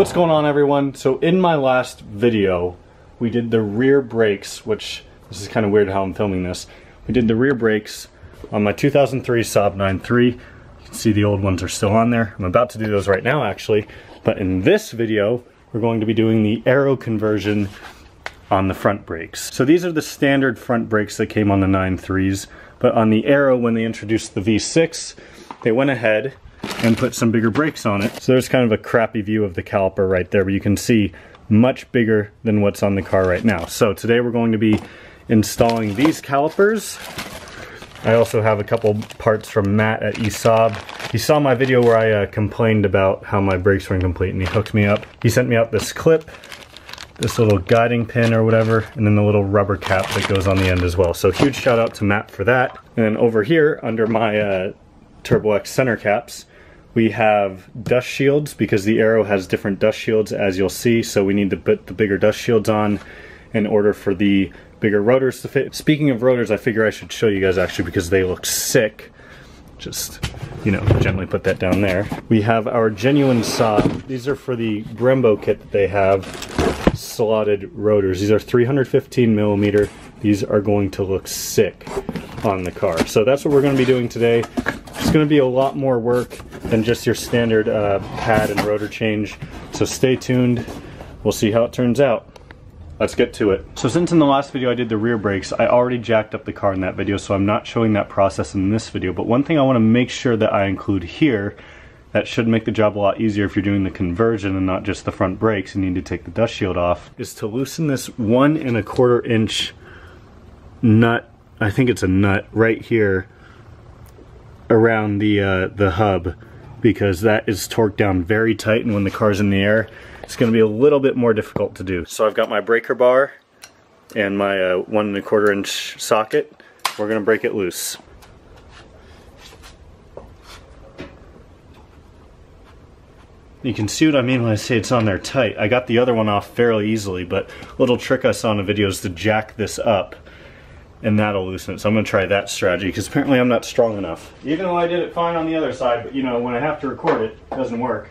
What's going on, everyone? So in my last video we did the rear brakes, which this is kind of weird how I'm filming this. We did the rear brakes on my 2003 Saab 9.3. You can see the old ones are still on there. I'm about to do those right now actually, but in this video we're going to be doing the Aero conversion on the front brakes. So these are the standard front brakes that came on the 9.3s, but on the Aero, when they introduced the V6, they went ahead and put some bigger brakes on it. So there's kind of a crappy view of the caliper right there, but you can see much bigger than what's on the car right now. So today we're going to be installing these calipers. I also have a couple parts from Matt at Saab. He saw my video where I complained about how my brakes were incomplete, and he hooked me up. He sent me out this clip, this little guiding pin or whatever, and then the little rubber cap that goes on the end as well. So huge shout out to Matt for that. And then over here under my Turbo X center caps, we have dust shields because the Aero has different dust shields, as you'll see, so we need to put the bigger dust shields on in order for the bigger rotors to fit. Speaking of rotors, I figure I should show you guys actually because they look sick. Just, you know, gently put that down there. We have our genuine Saab. These are for the Brembo kit that they have, slotted rotors. These are 315 millimeter. These are going to look sick on the car. So that's what we're going to be doing today. It's going to be a lot more work than just your standard pad and rotor change. So stay tuned. We'll see how it turns out. Let's get to it. So since in the last video I did the rear brakes, I already jacked up the car in that video, so I'm not showing that process in this video. But one thing I want to make sure that I include here, that should make the job a lot easier if you're doing the conversion and not just the front brakes and need to take the dust shield off, is to loosen this 1 1/4 inch nut. I think it's a nut right here around the hub, because that is torqued down very tight, and when the car's in the air it's going to be a little bit more difficult to do. So I've got my breaker bar and my 1 1/4 inch socket. We're going to break it loose. You can see what I mean when I say it's on there tight. I got the other one off fairly easily, but a little trick I saw in a video is to jack this up and that'll loosen it. So I'm going to try that strategy because apparently I'm not strong enough. Even though I did it fine on the other side, but you know, when I have to record it, it doesn't work.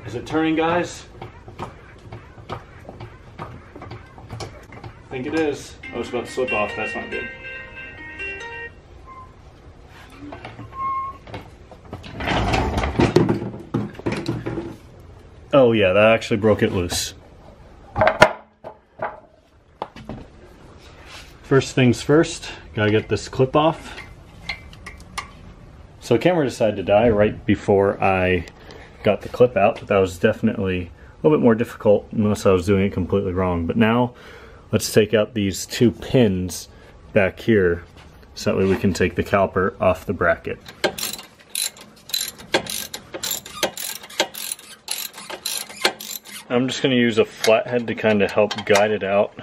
Is it turning, guys? I think it is. Oh, it's about to slip off. That's not good. Oh yeah, that actually broke it loose. First things first, gotta get this clip off. So camera decided to die right before I got the clip out, but that was definitely a little bit more difficult unless I was doing it completely wrong. But now let's take out these 2 pins back here so that way we can take the caliper off the bracket. I'm just going to use a flathead to kind of help guide it out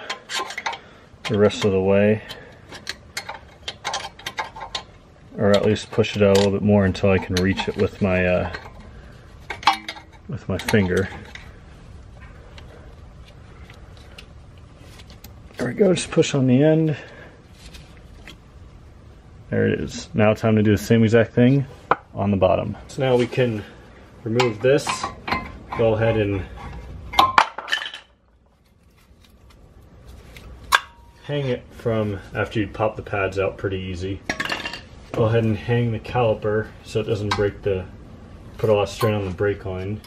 the rest of the way, or at least push it out a little bit more until I can reach it with my finger. There we go, just push on the end. There it is. Now time to do the same exact thing on the bottom. So now we can remove this, go ahead and hang it from, after you pop the pads out pretty easy, go ahead and hang the caliper so it doesn't break put a lot of strain on the brake line.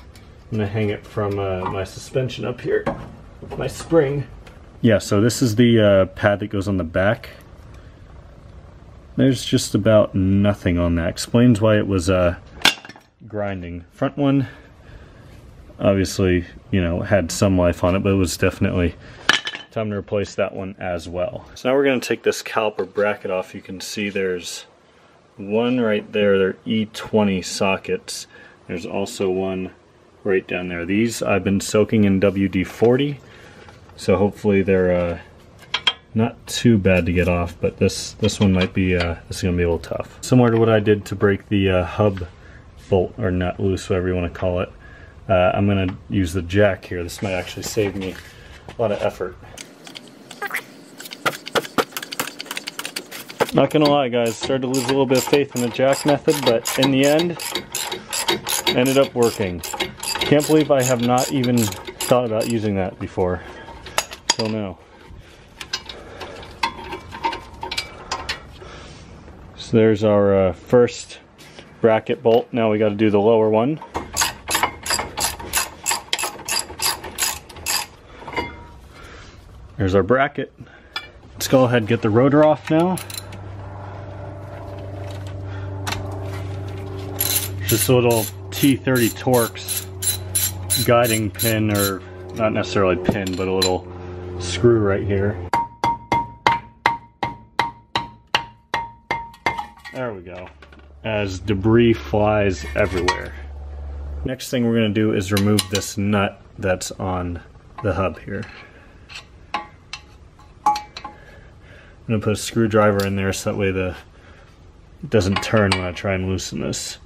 I'm going to hang it from my suspension up here, my spring. Yeah, so this is the pad that goes on the back. There's just about nothing on that. Explains why it was grinding. Front one, obviously, you know, had some life on it, but it was definitely time to replace that one as well. So now we're going to take this caliper bracket off. You can see there's one right there. They're E20 sockets. There's also one right down there. These I've been soaking in WD-40, so hopefully they're not too bad to get off, but this one might be, this is going to be a little tough. Similar to what I did to break the hub bolt, or nut loose, whatever you want to call it, I'm going to use the jack here. This might actually save me a lot of effort. Not gonna lie guys, started to lose a little bit of faith in the jack method, but in the end, ended up working. Can't believe I have not even thought about using that before. Till now. So there's our first bracket bolt. Now we got to do the lower one. There's our bracket. Let's go ahead and get the rotor off now. Just a little T30 Torx guiding pin, or not necessarily pin, but a little screw right here. There we go. As debris flies everywhere. Next thing we're going to do is remove this nut that's on the hub here. I'm going to put a screwdriver in there so that way it doesn't turn when I try and loosen this.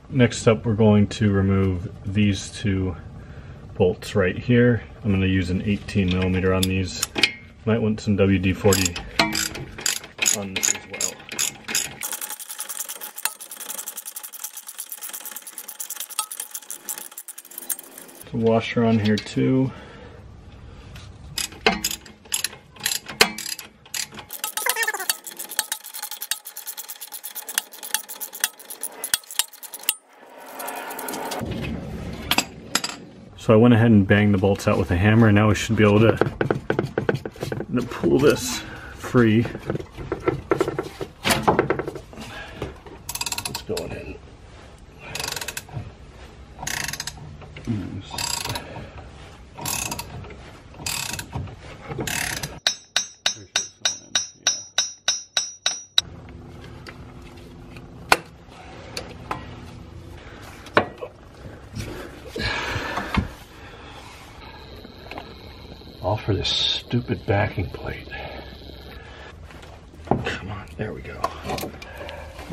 Next up, we're going to remove these two bolts right here. I'm going to use an 18mm on these. Might want some WD-40 on this as well. There's a washer on here too. So I went ahead and banged the bolts out with a hammer, and now we should be able to pull this free. Let's go in. All for this stupid backing plate. Come on, there we go.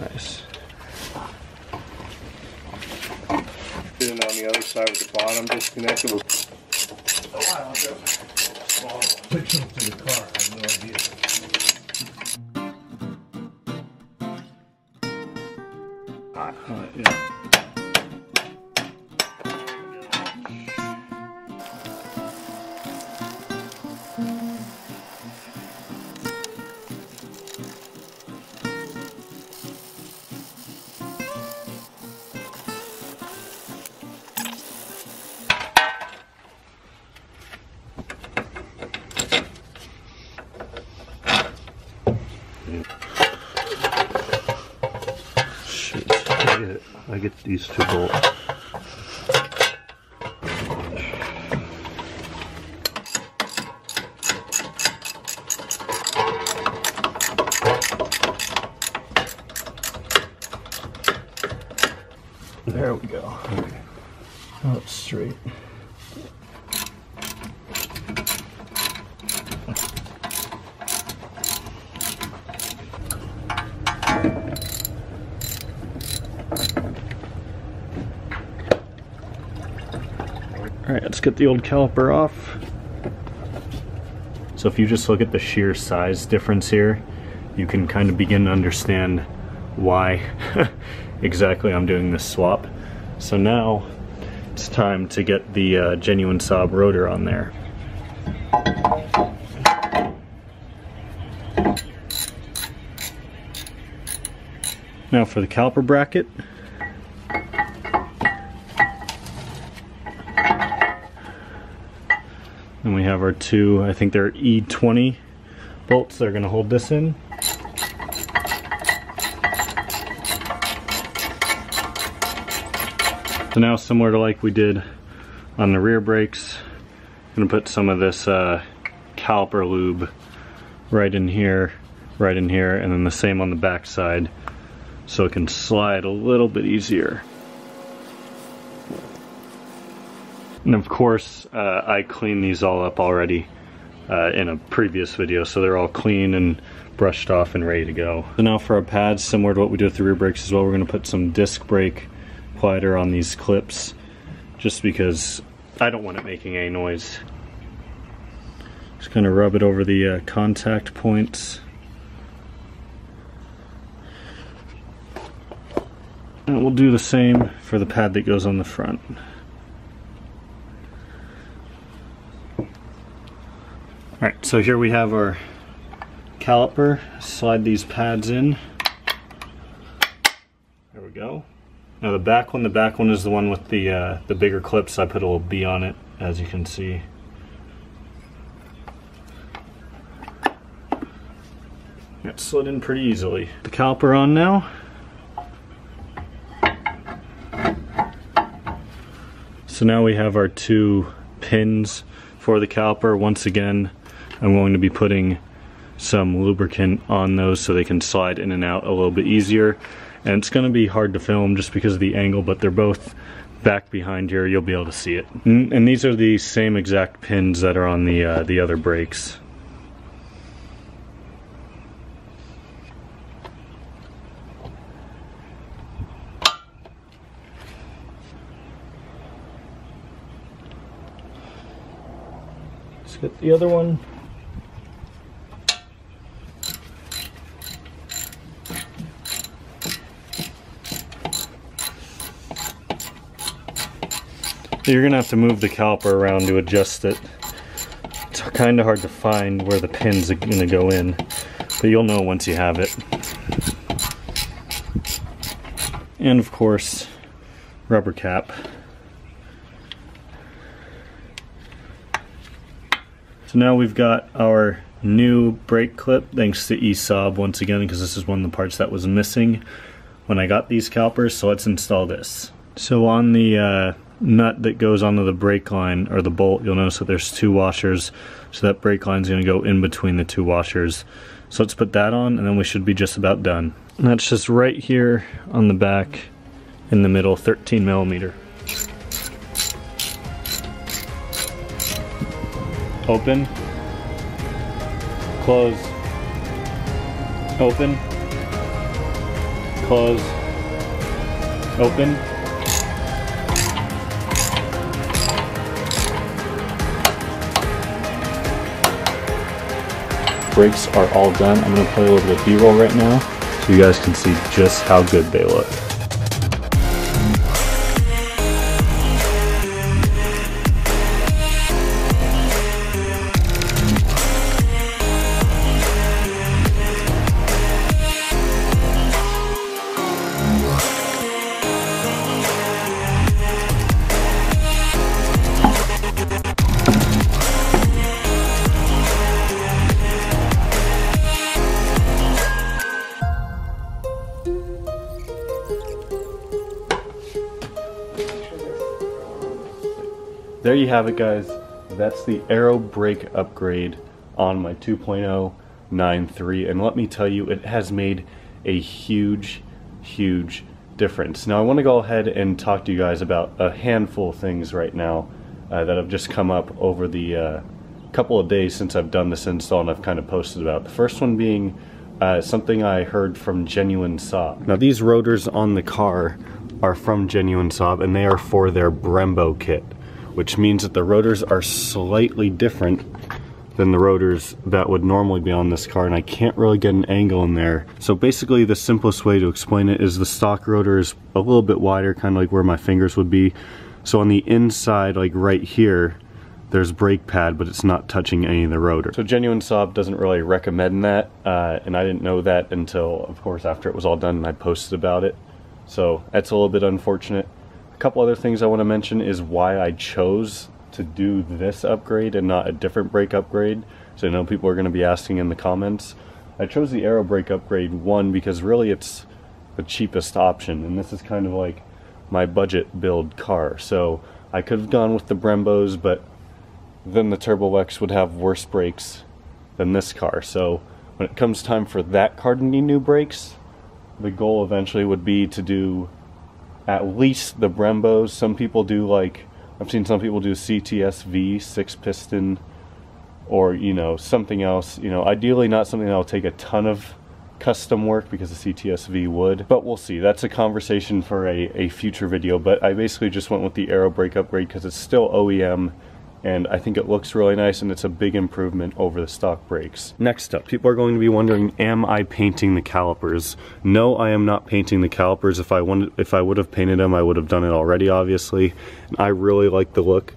Nice. And on the other side with the bottom disconnected. A while ago. Oh, put you to the car. I have no idea. Yeah. Shit, I get these two bolts. There we go. Okay. Now it's straight. Alright, let's get the old caliper off. So if you just look at the sheer size difference here, you can kind of begin to understand why exactly I'm doing this swap. So now it's time to get the genuine Saab rotor on there. Now for the caliper bracket. And we have our two, I think they're E20 bolts that are going to hold this in. So now, similar to like we did on the rear brakes, I'm going to put some of this caliper lube right in here, and then the same on the back side, so it can slide a little bit easier. And of course, I cleaned these all up already in a previous video, so they're all clean and brushed off and ready to go. So now for our pads, similar to what we did with the rear brakes as well, we're going to put some disc brake quieter on these clips, just because I don't want it making any noise. Just kind of rub it over the contact points. And we'll do the same for the pad that goes on the front. Alright, so here we have our caliper. Slide these pads in. There we go. Now the back one is the one with the bigger clips. I put a little B on it, as you can see. It slid in pretty easily. The caliper on now. So now we have our 2 pins for the caliper. Once again, I'm going to be putting some lubricant on those so they can slide in and out a little bit easier. And it's going to be hard to film just because of the angle, but they're both back behind here. You'll be able to see it. And these are the same exact pins that are on the other brakes. Let's get the other one. You're gonna have to move the caliper around to adjust it. It's kind of hard to find where the pin's are gonna go in, but you'll know once you have it. And of course, rubber cap. So now we've got our new brake clip, thanks to Saab once again, because this is one of the parts that was missing when I got these calipers. So let's install this. So on the nut that goes onto the brake line, or the bolt, you'll notice that there's 2 washers, so that brake line is going to go in between the 2 washers. So let's put that on, and then we should be just about done. And that's just right here on the back in the middle, 13 millimeter. Open, close, open, close, open. Brakes are all done. I'm going to play a little bit of B-roll right now so you guys can see just how good they look. There you have it, guys. That's the Aero brake upgrade on my 2.0 9.3, and let me tell you, it has made a huge difference. Now I want to go ahead and talk to you guys about a handful of things right now that have just come up over the couple of days since I've done this install and I've kind of posted about. The first one being something I heard from Genuine Saab. Now these rotors on the car are from Genuine Saab, and they are for their Brembo kit, which means that the rotors are slightly different than the rotors that would normally be on this car, and I can't really get an angle in there. So basically the simplest way to explain it is the stock rotor is a little bit wider, kind of like where my fingers would be. So on the inside, like right here, there's brake pad, but it's not touching any of the rotor. So Genuine Saab doesn't really recommend that, and I didn't know that until, of course, after it was all done and I posted about it. So that's a little bit unfortunate. A couple other things I want to mention is why I chose to do this upgrade and not a different brake upgrade. So I know people are going to be asking in the comments. I chose the Aero brake upgrade, one, because really it's the cheapest option, and this is kind of like my budget build car. So I could have gone with the Brembos, but then the Turbo X would have worse brakes than this car. So when it comes time for that car to need new brakes, the goal eventually would be to do at least the Brembos. Some people do, like, I've seen some people do CTSV 6-piston or, you know, something else. You know, ideally not something that'll take a ton of custom work, because the CTS-V would, but we'll see. That's a conversation for a future video. But I basically just went with the Aero brake upgrade because it's still OEM, and I think it looks really nice, and it's a big improvement over the stock brakes. Next up, people are going to be wondering, am I painting the calipers? No, I am not painting the calipers. If I would have painted them, I would have done it already, obviously. And I really like the look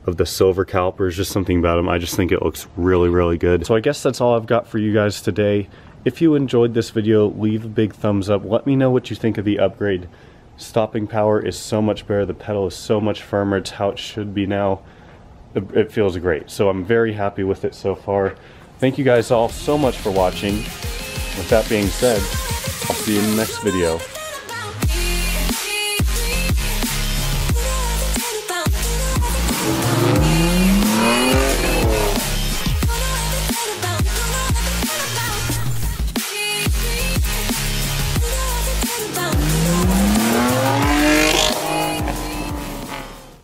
of the silver calipers, just something about them. I just think it looks really, really good. So I guess that's all I've got for you guys today. If you enjoyed this video, leave a big thumbs up. Let me know what you think of the upgrade. Stopping power is so much better. The pedal is so much firmer. It's how it should be now. It feels great. So I'm very happy with it so far. Thank you guys all so much for watching. With that being said, I'll see you in the next video.